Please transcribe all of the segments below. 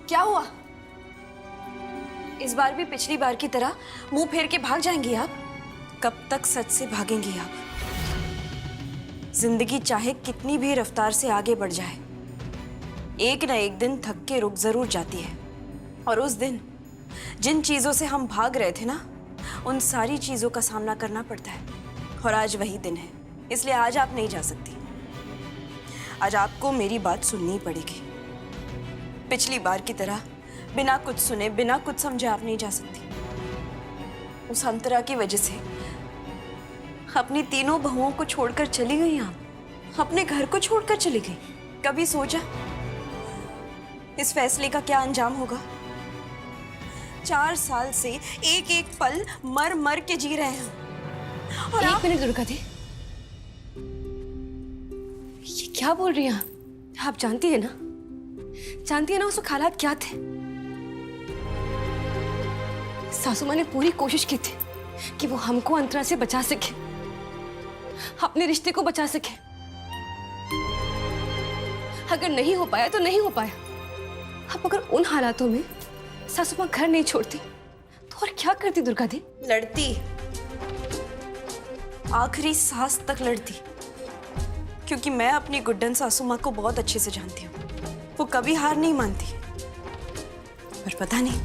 क्या हुआ? इस बार भी पिछली बार की तरह मुंह फेर के भाग जाएंगी आप? कब तक सच से भागेंगी आप? जिंदगी चाहे कितनी भी रफ्तार से आगे बढ़ जाए, एक न एक दिन थक के रुक जरूर जाती है। और उस दिन जिन चीजों से हम भाग रहे थे ना, उन सारी चीजों का सामना करना पड़ता है। और आज वही दिन है, इसलिए आज आप नहीं जा सकती। आज आपको मेरी बात सुननी पड़ेगी। पिछली बार की तरह बिना कुछ सुने, बिना कुछ समझे आप नहीं जा सकती। उस अंतरा की वजह से अपनी तीनों बहुओं को छोड़कर चली गई आप, अपने घर को छोड़कर चली गई। कभी सोचा इस फैसले का क्या अंजाम होगा? 4 साल से एक एक पल मर मर के जी रहे हैं। और एक मिनट दुर्गा दी, ये क्या बोल रही हैं आप जानती है ना, उस वक्त हालात क्या थे। सासू माँ ने पूरी कोशिश की थी कि वो हमको अंतरा से बचा सके, अपने रिश्ते को बचा सके। अगर नहीं हो पाया तो नहीं हो पाया। अब अगर उन हालातों में सासू माँ घर नहीं छोड़ती तो और क्या करती दुर्गा दी? लड़ती, आखिरी सांस तक लड़ती। क्योंकि मैं अपनी गुड्डन सासू माँ को बहुत अच्छे से जानती हूँ। वो कभी हार नहीं मानती। पर पता नहीं,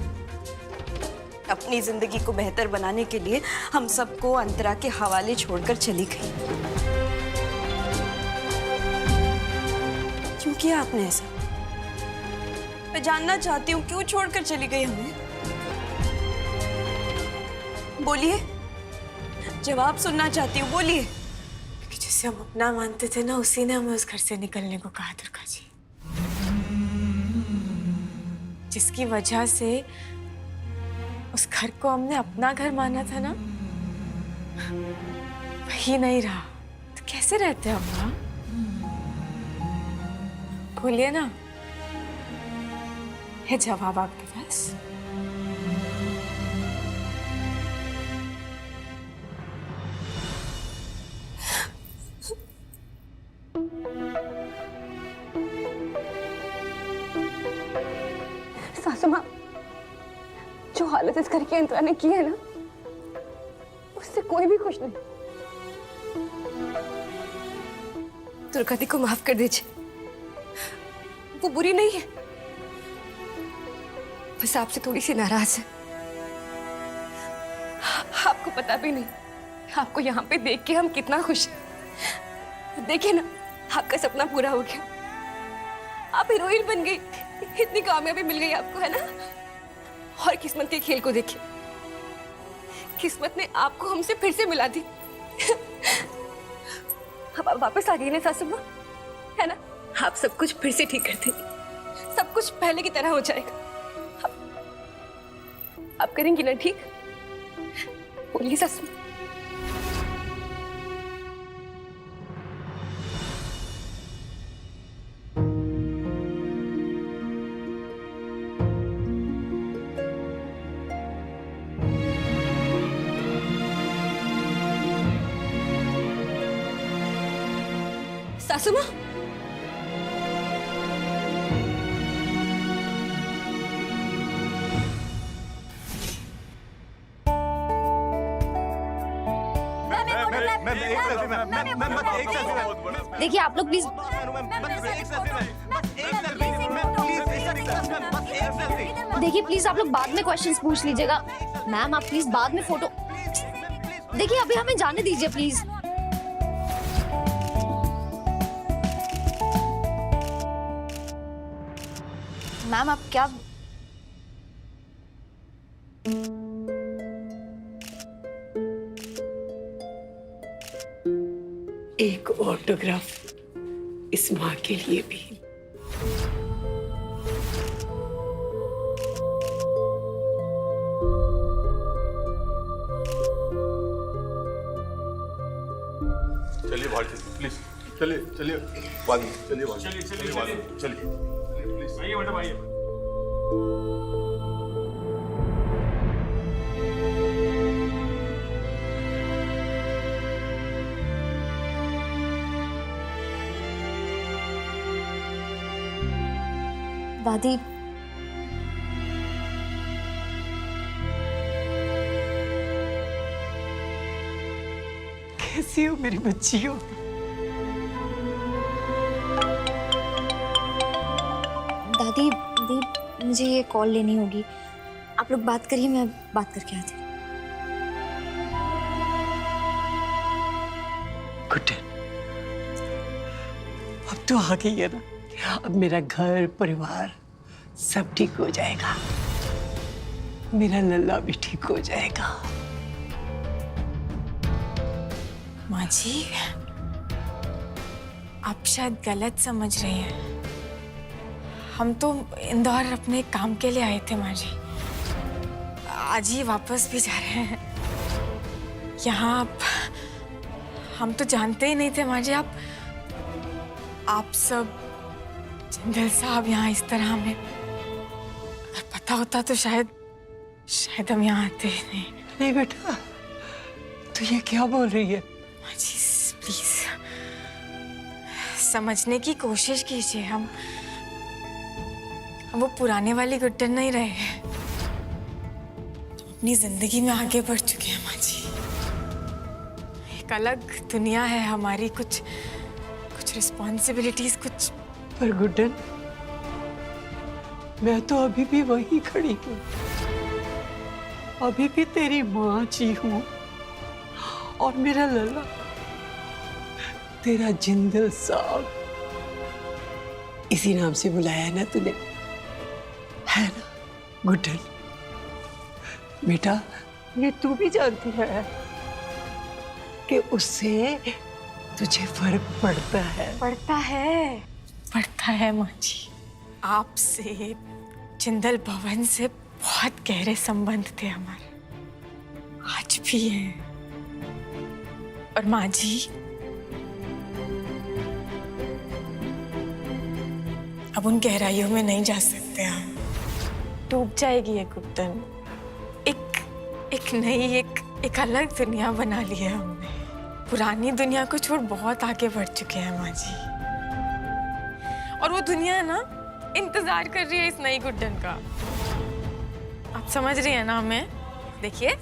अपनी जिंदगी को बेहतर बनाने के लिए हम सबको अंतरा के हवाले छोड़कर चली गई। क्यों किया आपने ऐसा? मैं जानना चाहती हूँ, क्यों छोड़कर चली गई हमें? बोलिए, जवाब सुनना चाहती हूँ, बोलिए। क्योंकि जिसे हम अपना मानते थे ना, उसी ने हमें उस घर से निकलने को कहा दुर्गा जी। जिसकी वजह से उस घर को हमने अपना घर माना था ना, वही नहीं रहा। तो कैसे रहते हम ना? बोलिए ना, है जवाब आपके पास? सासू माँ, जो हालत इस घर की अंतरा ने की है ना, उससे कोई भी खुश नहीं। दुर्गा दी को माफ कर दीजिए, वो बुरी नहीं है, बस आपसे थोड़ी सी नाराज है। आपको पता भी नहीं, आपको यहाँ पे देख के हम कितना खुश हैं। देखिए ना, आपका सपना पूरा हो गया, आप हीरोइन बन गई, इतनी कामयाबी मिल गई आपको, है ना? और किस्मत के खेल को देखिए, किस्मत ने आपको हमसे फिर से मिला दी। अब आप वापस आ गई ना सासू माँ, है ना? आप सब कुछ फिर से ठीक कर देंगी, सब कुछ पहले की तरह हो जाएगा। आप करेंगी ना ठीक? बोलिए सासू माँ। सासू माँ, देखिए आप लोग प्लीज, देखिए प्लीज आप लोग बाद में क्वेश्चंस पूछ लीजिएगा। मैम आप प्लीज बाद में फोटो, देखिए अभी हमें जाने दीजिए प्लीज। मैम आप क्या, एक ऑटोग्राफ इस माँ के लिए भी। चलिए भारती प्लीज, चलिए चलिए बाद में, चलिए बाद में, चलिए बाद में, चलिए प्लीज आइए मैडम आइए। दादी कैसी हो मेरी बच्चियों? दादी दी मुझे ये कॉल लेनी होगी, आप लोग बात करिए, मैं बात करके आती हूँ। गुड्डन, अब तो आ गई है ना, अब मेरा घर परिवार सब ठीक हो जाएगा, मेरा लल्ला भी ठीक हो जाएगा। माँ जी, आप शायद गलत समझ रही हैं। हम तो इंदौर अपने काम के लिए आए थे माँ जी, आज ही वापस भी जा रहे हैं। यहाँ हम तो जानते ही नहीं थे माँ जी, आप सब जिंदल साहब यहाँ इस तरह हमें, अगर पता होता तो शायद हम यहाँ आते ही नहीं। नहीं बेटा, तू ये क्या बोल रही है? माँ जी प्लीज समझने की कोशिश कीजिए, हम वो पुराने वाली गुड्डन नहीं रहे हैं, अपनी जिंदगी में आगे बढ़ चुके हैं माँ जी। एक अलग दुनिया है हमारी, कुछ रिस्पॉन्सिबिलिटीज, कुछ। पर गुड्डन, मैं तो अभी भी वहीं खड़ी हूँ, अभी भी तेरी माँ जी हूँ, और मेरा लल्ला तेरा जिंदल साहब, इसी नाम से बुलाया है ना तूने, है ना गुड्डन? बेटा, ये तू भी जानती है कि उससे तुझे फर्क पड़ता है। पड़ता है माँ जी। आपसे, जिंदल भवन से बहुत गहरे संबंध थे हमारे, आज भी हैं। और माँ जी, अब उन गहराइयों में नहीं जा सकते हम, डूब जाएगी ये गुड्डन। एक अलग दुनिया बना ली है हमने, पुरानी दुनिया को छोड़ बहुत आगे बढ़ चुके हैं माँ जी। और वो दुनिया है ना, इंतजार कर रही है इस नई गुड्डन का। आप समझ रही है ना हमें? देखिए,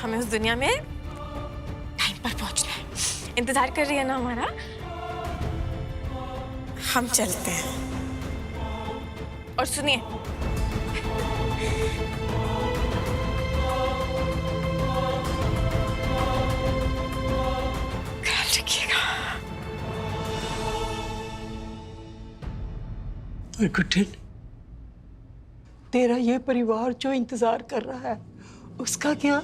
हमें उस दुनिया में टाइम पर पहुंचना है, इंतजार कर रही है ना हमारा। हम चलते हैं। और सुनिए, ख्याल रखिएगा। और गुड्डन, तेरा ये परिवार जो इंतजार कर रहा है, उसका क्या?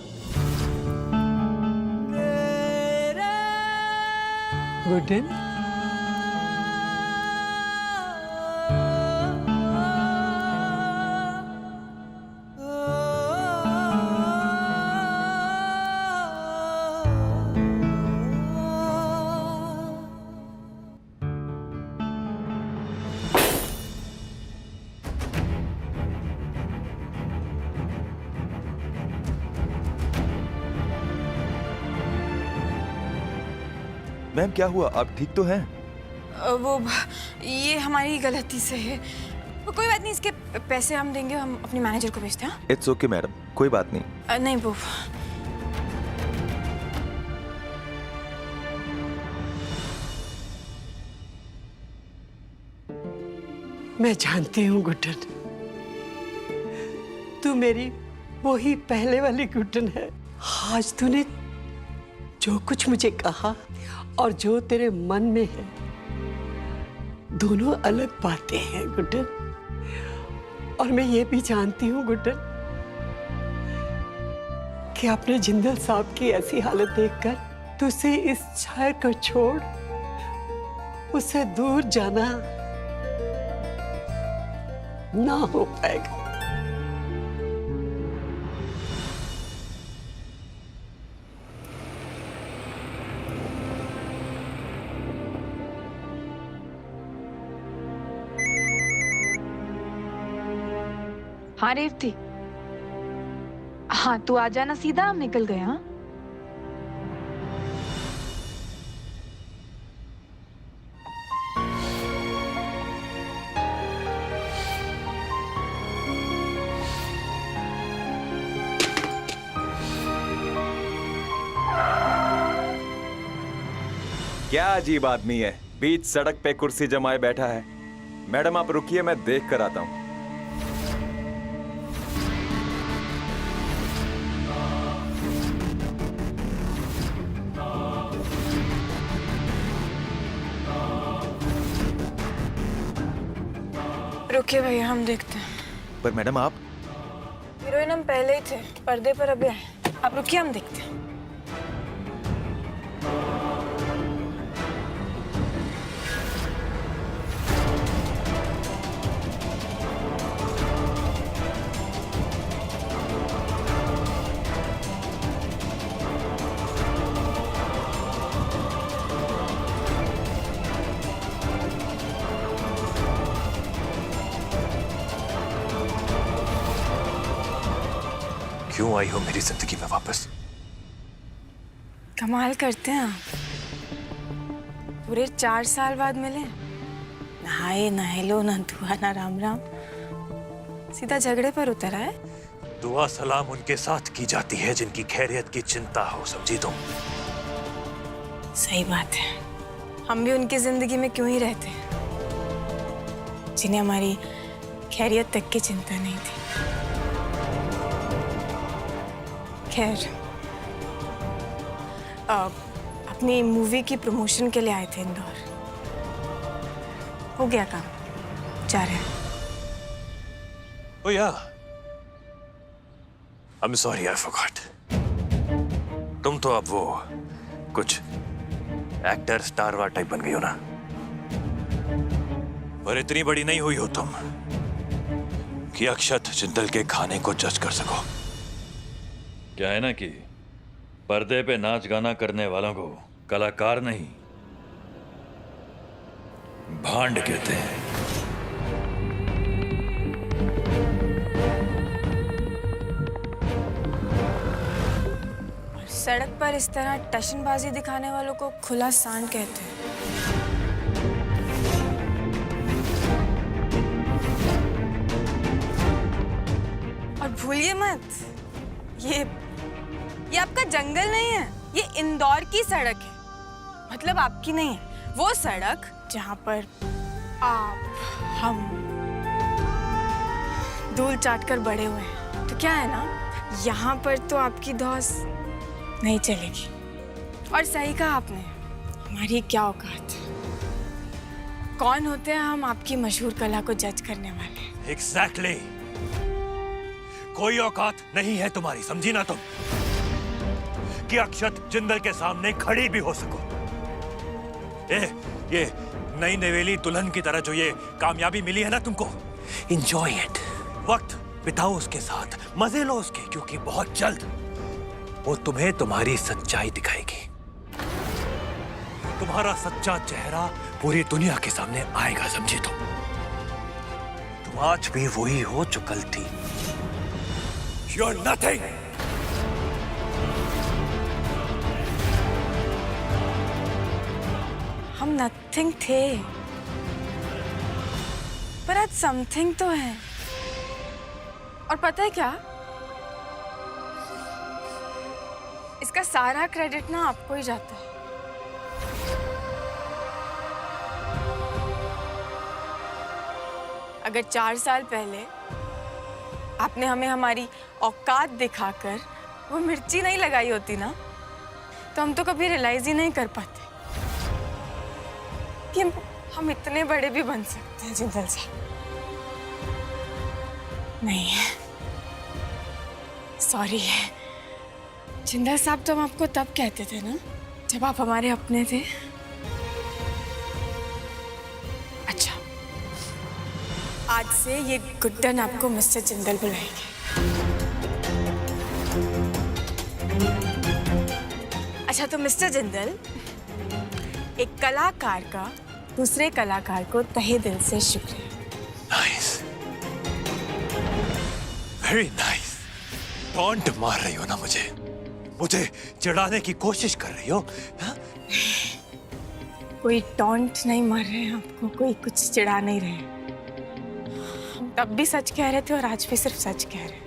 गुड्डन, मैम क्या हुआ, आप ठीक तो हैं? ये हमारी गलती से है, कोई बात नहीं, इसके पैसे हम देंगे, हम अपने मैनेजर को भेजते हैं। इट्स ओके मैडम, कोई बात नहीं। नहीं वो, मैं जानती हूँ गुड्डन, तू मेरी वही पहले वाली गुड्डन है। आज तूने जो कुछ मुझे कहा और जो तेरे मन में है, दोनों अलग बातें हैं गुड्डन। और मैं ये भी जानती हूँ गुड्डन कि अपने जिंदल साहब की ऐसी हालत देखकर तुझसे इस शहर को छोड़ उससे दूर जाना ना हो पाएगा। हाँ रेवती, हाँ तू आ जाना सीधा, हम निकल गए। हाँ क्या अजीब आदमी है, बीच सड़क पे कुर्सी जमाए बैठा है। मैडम आप रुकिए, मैं देख कर आता हूँ। रुकिए भैया, हम देखते हैं। पर मैडम आप हीरोइन हम पहले ही थे, पर्दे पर अभी आए। आप रुकिए, हम देखते हैं। क्यों आई हो मेरी जिंदगी में वापस? कमाल करते हैं आप, पूरे 4 साल बाद मिले। नहाए ना हेलो ना दुआ ना राम राम, सीधा झगड़े पर उतर आए। दुआ सलाम उनके साथ की जाती है जिनकी खैरियत की चिंता हो, समझी तुम? सही बात है, हम भी उनकी जिंदगी में क्यों ही रहते जिन्हें हमारी खैरियत तक की चिंता नहीं थी। खैर, अपनी मूवी की प्रमोशन के लिए आए थे इंदौर। हो गया काम, जा रहे हैं। Oh yeah. I'm sorry, I forgot. तुम तो अब वो कुछ एक्टर स्टार वार टाइप बन गई हो ना, पर इतनी बड़ी नहीं हुई हो तुम कि अक्षत जिंदल के खाने को जज कर सको। क्या है ना कि पर्दे पे नाच गाना करने वालों को कलाकार नहीं, भांड कहते हैं। और सड़क पर इस तरह टशनबाजी दिखाने वालों को खुला सांड कहते हैं। और भूलिए मत, ये आपका जंगल नहीं है, ये इंदौर की सड़क है। मतलब आपकी नहीं है, वो सड़क जहां पर आप, हम धूल चाट कर बड़े हुए हैं। तो क्या है ना, यहाँ पर तो आपकी धौस नहीं चलेगी। और सही कहा आपने, हमारी क्या औकात, कौन होते हैं हम आपकी मशहूर कला को जज करने वाले। Exactly. कोई औकात नहीं है तुम्हारी, समझी ना तुम, कि अक्षत जिंदल के सामने खड़ी भी हो सको। ये नई नवेली दुल्हन की तरह जो ये कामयाबी मिली है ना तुमको, एंजॉय इट। वक्त बिताओ उसके साथ, मजे लो उसके, क्योंकि बहुत जल्द वो तुम्हें तुम्हारी सच्चाई दिखाएगी। तुम्हारा सच्चा चेहरा पूरी दुनिया के सामने आएगा, समझी तुम आज भी वही हो जो कल थी। You're nothing. हम नथिंग थे, पर आज समथिंग तो है। और पता है क्या, इसका सारा क्रेडिट ना आपको ही जाता है। अगर 4 साल पहले आपने हमें हमारी औकात दिखाकर वो मिर्ची नहीं लगाई होती ना, तो हम तो कभी रियलाइज ही नहीं कर पाते कि हम इतने बड़े भी बन सकते हैं। जिंदल साहब, नहीं, सॉरी है जिंदल साहब, तो हम आपको तब कहते थे ना जब आप हमारे अपने थे। अच्छा, आज से ये गुड्डन आपको मिस्टर जिंदल बुलाएगी। अच्छा, तो मिस्टर जिंदल, एक कलाकार का दूसरे कलाकार को तहे दिल से शुक्रिया। Nice, very nice. टॉन्ट मार रही हो ना मुझे चिढ़ाने की कोशिश कर रही हो हा? कोई टॉन्ट नहीं मार रहे हैं आपको, कोई कुछ चिढ़ा नहीं रहे। हम तब भी सच कह रहे थे और आज भी सिर्फ सच कह रहे हैं।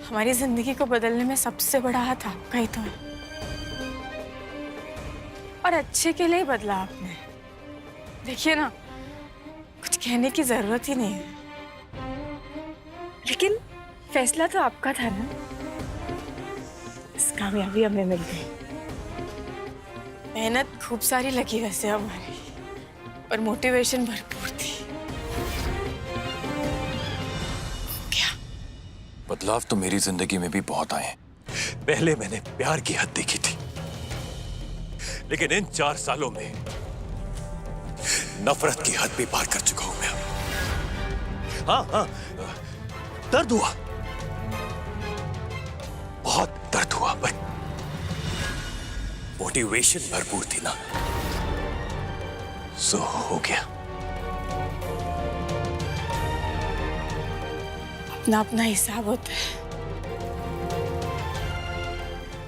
हमारी जिंदगी को बदलने में सबसे बड़ा हाथ आपका ही तो है। और अच्छे के लिए ही बदला आपने। देखिए ना, कुछ कहने की जरूरत ही नहीं है, लेकिन फैसला तो आपका था ना। इस कामयाबी हमें मिल गई। मेहनत खूब सारी लगी वैसे हमारी, और मोटिवेशन भरपूर थी। क्या बदलाव तो मेरी जिंदगी में भी बहुत आए हैं। पहले मैंने प्यार की हद देखी थी, लेकिन इन 4 सालों में नफरत की हद भी पार कर चुका हूं मैं। हाँ, दर्द हुआ, बहुत दर्द हुआ, बट मोटिवेशन भरपूर थी ना, सो हो गया। अपना अपना हिसाब होता है।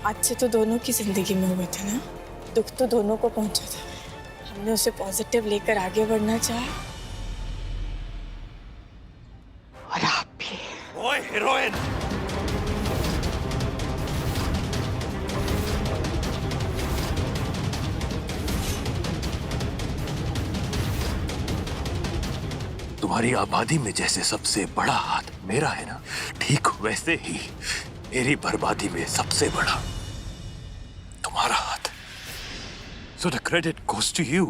आज से तो दोनों की जिंदगी में हुए थे ना, दुख तो दोनों को पहुंचा था। हमने उसे पॉजिटिव लेकर आगे बढ़ना चाहा, और आप भी। ओए हीरोइन, तुम्हारी आबादी में जैसे सबसे बड़ा हाथ मेरा है ना, ठीक वैसे ही मेरी बर्बादी में सबसे बड़ा तुम्हारा हाथ। So the credit goes to you.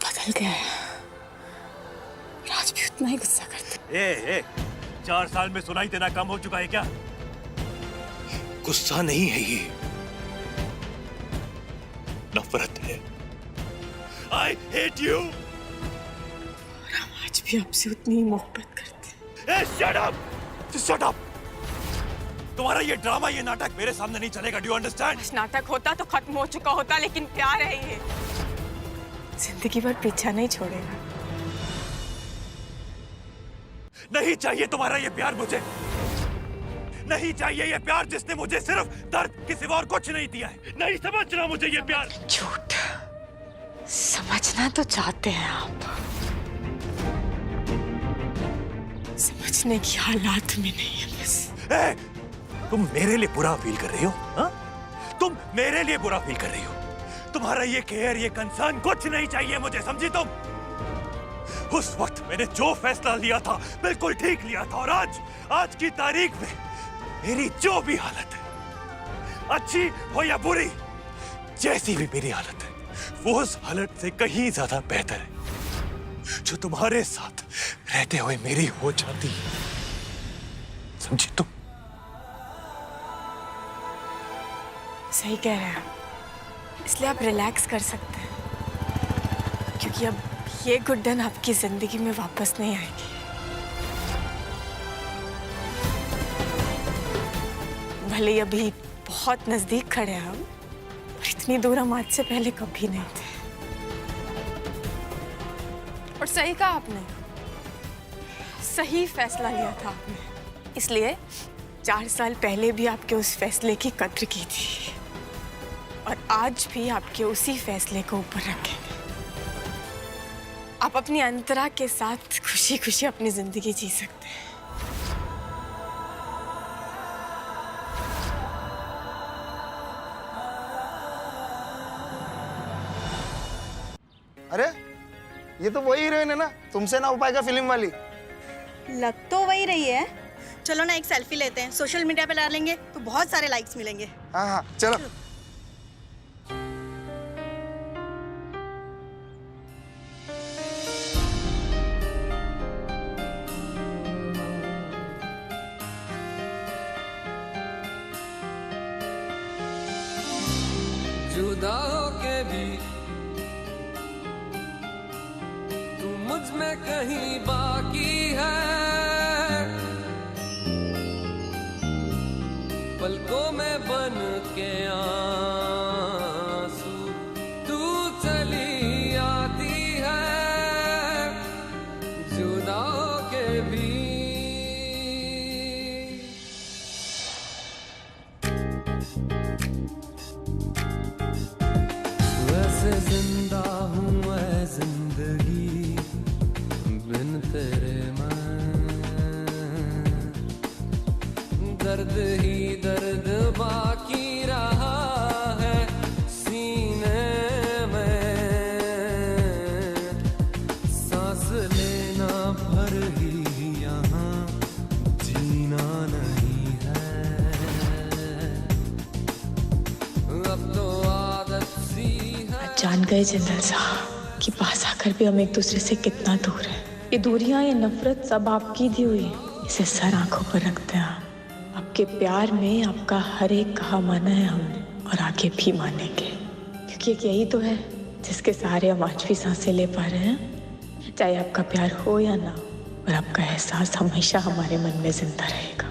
बदल गया है, आज भी उतना ही गुस्सा करते। ए, 4 साल में सुनाई देना कम हो चुका है क्या? गुस्सा नहीं है ये, नफरत है। I hate you. हम आज भी आपसे उतनी ही मोहब्बत करते हैं। Shut up! Shut up! तुम्हारा ये ड्रामा, ये नाटक मेरे सामने नहीं चलेगा। Do you understand? नाटक होता तो खत्म हो चुका होता, लेकिन प्यार है ये, जिंदगी भर पीछा नहीं छोड़ेगा। नहीं चाहिए तुम्हारा ये प्यार मुझे, नहीं चाहिए ये प्यार जिसने मुझे सिर्फ दर्द के सिवा और कुछ नहीं दिया है। नहीं समझना मुझे ये प्यार। झूठ समझना तो चाहते हैं आप, समझने की हालात में नहीं है बस। तुम मेरे लिए बुरा फील कर रही हो? हा? तुम मेरे लिए बुरा फील कर रही हो? तुम्हारा ये केयर, ये कंसर्न कुछ नहीं चाहिए मुझे, समझी तुम? उस वक्त मैंने जो फैसला लिया था बिल्कुल ठीक लिया था, और आज की तारीख में मेरी जो भी हालत है, अच्छी हो या बुरी, जैसी भी मेरी हालत है, वो उस हालत से कहीं ज्यादा बेहतर है जो तुम्हारे साथ रहते हुए मेरी हो जाती, समझी तुम? सही कह रहे हैं आप, इसलिए आप रिलैक्स कर सकते हैं, क्योंकि अब ये गुड्डन आपकी जिंदगी में वापस नहीं आएगी। भले ही अभी बहुत नजदीक खड़े हैं हम, और इतनी दूर हम आज से पहले कभी नहीं थे। और सही कहा आपने, सही फैसला लिया था आपने, इसलिए 4 साल पहले भी आपके उस फैसले की कद्र की थी, और आज भी आपके उसी फैसले को ऊपर रखेंगे। आप अपनी अंतरा के साथ खुशी खुशी अपनी जिंदगी जी सकते हैं। अरे ये तो वही हीरोइन है ना, तुमसे ना हो पाएगा फिल्म वाली। लग तो वही रही है। चलो ना एक सेल्फी लेते हैं, सोशल मीडिया पे डाल लेंगे तो बहुत सारे लाइक्स मिलेंगे। हाँ हाँ चलो। जुदा होके भी तू मुझ में कहीं बाकी है, पलकों में बन के आंसू तू चली आती है, जुदा होके भी। वैसे जिंदा हूँ मैं जिंदगी बिन तेरे जान गए जनरल साहब कि पास आकर भी हम एक दूसरे से कितना दूर हैं। ये दूरियां, ये नफरत सब आपकी दी हुई है। इसे सर आंखों पर रखते हैं आप। आपके प्यार में आपका हर एक कहा माना है हमने, और आगे भी मानेंगे, क्योंकि एक यही तो है जिसके सहारे हम आज भी सांसें ले पा रहे हैं। चाहे आपका प्यार हो या ना हो, और आपका एहसास हमेशा हमारे मन में जिंदा रहेगा।